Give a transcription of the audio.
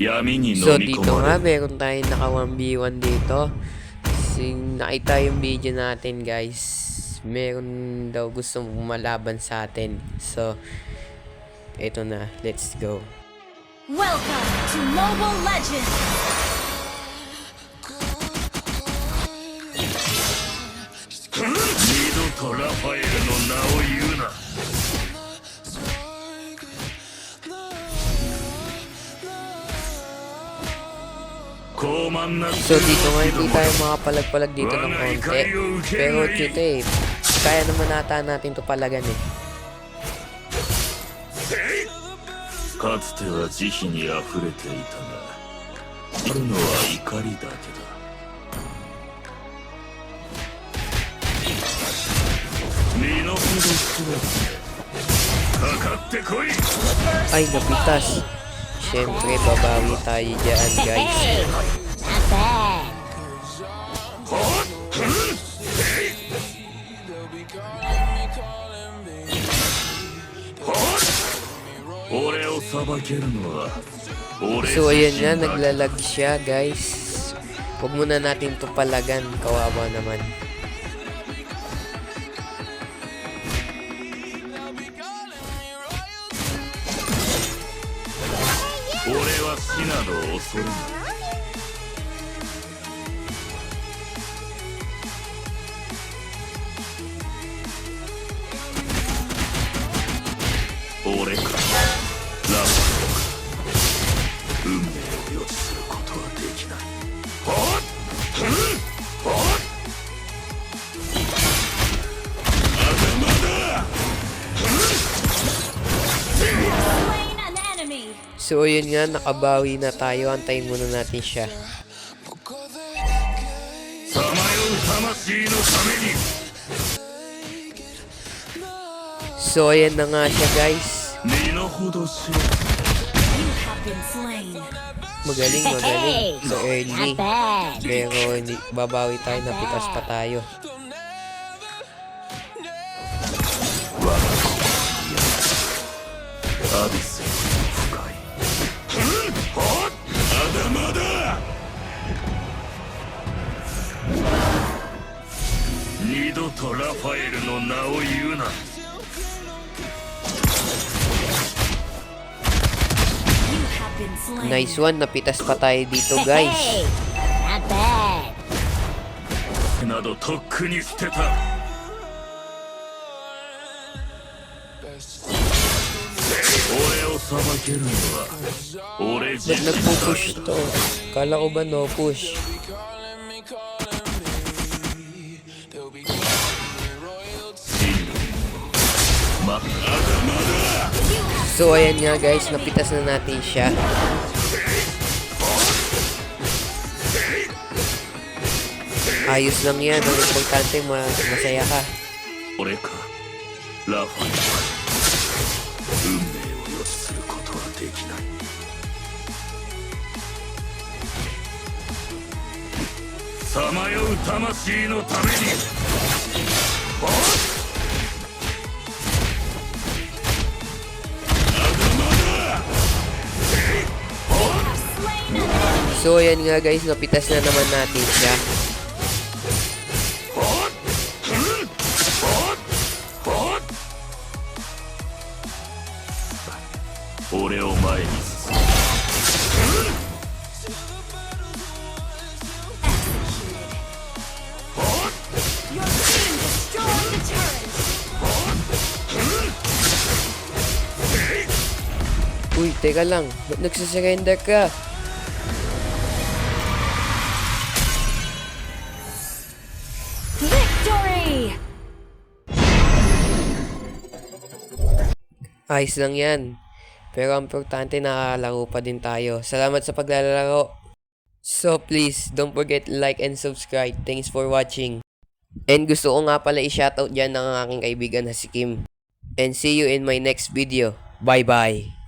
So dito nga, meron tayong naka 1v1 dito. Nakita yung video natin, guys. Meron daw gusto malaban sa atin. So, eto na. Let's go. Welcome to Mobile Legends! 二度とラファエルの名を言うな。So dito nga hindi tayo makapalag-palag dito ng konti. Pero dito kaya naman nata natin to palagan eh. かつては慈悲にあふれていたが、あるのは怒りだけだ。身の程知らずかかってこい。 Ay, napitas. Siyempre, babawi tayo dyan, guys. Not bad. 俺を裁けるのは俺 So, ayan nga, naglalag siya, guys. Huwag muna natin to palagan. Kawawa naman. 俺は死など恐れない。俺かラファエルか運命を予知することはできない。ほっほっ頭だ。 Slain an enemy! So, ayun nga, nakabawi na tayo. Antayin muna natin siya. さまよう魂のために So, ayan na nga siya, guys. 身の程知れ。 You have been slain. Magaling. So, early. Not bad. Pero, babawi tayo. Napitas pa tayo. アビスより深い。ほっまだまだ。二度とラファエルの名を言うな。 You have been slain. Nice one. Napitas pa tayo dito, guys. Not bad. などとっくに捨てた。俺を裁けるのは俺自 Ba't 身だ nagpo-push けだ。 to? Kala ko ba no push? So ayan nga, guys, napitas na natin siya. Ayos lang yan. Ang importante, masaya ka. 俺かラファエルか運命を予知することはできない。さまよう魂のために。ほっ Slain an enemy. So ayan nga, guys, napitas na naman natin siya. 俺を前に進む。 Your team destroyed the turret. Uy, teka lang. Ba't nagsisurrender ka? Victory! Ayos lang yan. Pero ang importante, nakalaro pa din tayo. Salamat sa paglalaro. So please, don't forget to like and subscribe. Thanks for watching. And gusto ko nga pala i-shoutout dyan ng aking kaibigan na si Kim. And see you in my next video. Bye-bye.